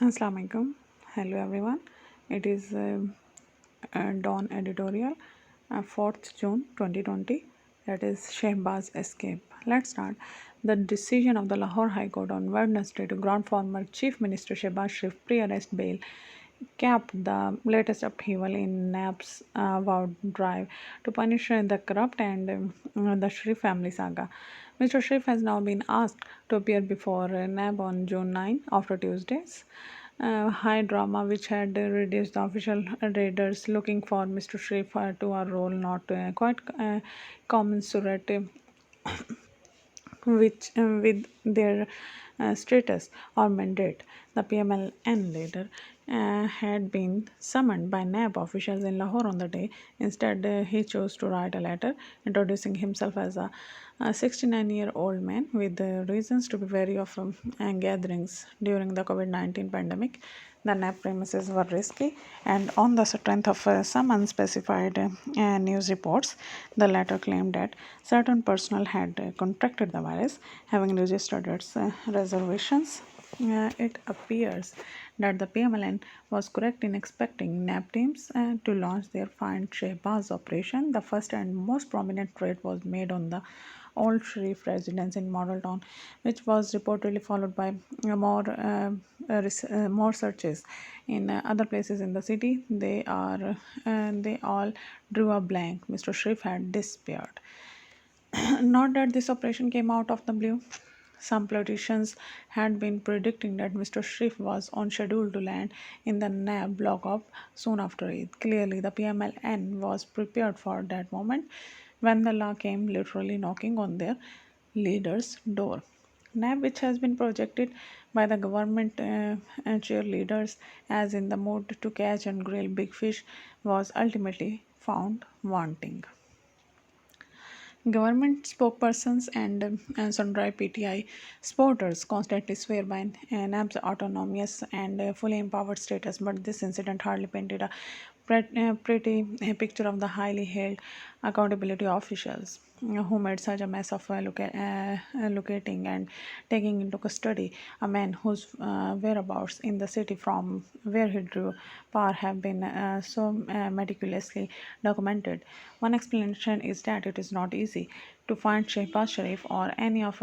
Assalamu alaikum. Hello everyone. It is Dawn editorial, 4th June 2020. That is Shehbaz escape. Let's start. The decision of the Lahore High Court on Wednesday to grant former Chief Minister Shehbaz Sharif pre-arrest bail capped the latest upheaval in NAB's vowed drive to punish the corrupt and the Sharif family saga. Mr. Sharif has now been asked to appear before NAB on June 9 after Tuesday's high drama, which had reduced the official raiders looking for Mr. Sharif to a role not quite commensurate with their status or mandate. The PMLN leader had been summoned by NAB officials in Lahore on the day. Instead, he chose to write a letter introducing himself as a 69-year-old man with reasons to be wary of gatherings during the COVID-19 pandemic. The NAB premises were risky, and on the strength of some unspecified news reports, the latter claimed that certain personnel had contracted the virus, having registered its reservations. It appears that the PMLN was correct in expecting NAB teams to launch their Find Shehbaz operation. The first and most prominent raid was made on the Old Sharif residence in Model Town, which was reportedly followed by more searches in other places in the city. They all drew a blank. Mr. Sharif had disappeared. Not that this operation came out of the blue. Some politicians had been predicting that Mr. Sharif was on schedule to land in the NAB lockup soon after Eid. Clearly, the PMLN was prepared for that moment when the law came literally knocking on their leader's door. NAB, which has been projected by the government cheerleaders as in the mood to catch and grill big fish, was ultimately found wanting. Government spokespersons and sundry PTI supporters constantly swear by NAB's autonomous and fully empowered status, but this incident hardly painted a pretty picture of the highly held accountability officials who made such a mess of locating and taking into custody a man whose whereabouts in the city from where he drew power have been so meticulously documented. One explanation is that it is not easy to find Shehbaz Sharif or any of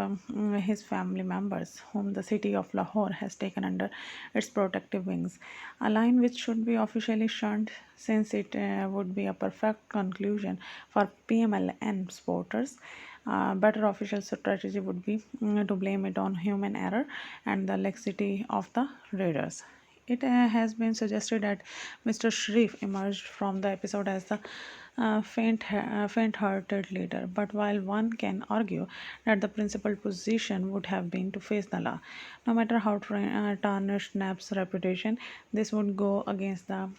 his family members whom the city of Lahore has taken under its protective wings, a line which should be officially shunned since it would be a perfect conclusion for PMLN supporters. Better official strategy would be to blame it on human error and the laxity of the raiders. It has been suggested that Mr. Sharif emerged from the episode as the faint-hearted leader, but while one can argue that the principal position would have been to face the law, no matter how tarnished NAB's reputation, this would go against the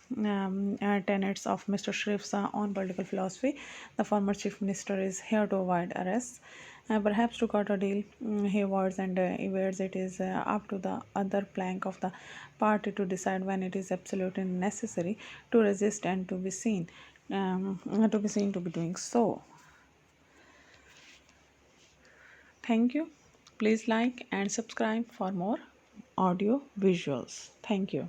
tenets of Mr. Sharif's own political philosophy. The former chief minister is here to avoid arrests. Perhaps to cut a deal he avoids and evades. It is up to the other plank of the party to decide when it is absolutely necessary to resist and to be doing so. Thank you. Please like and subscribe for more audio visuals. Thank you.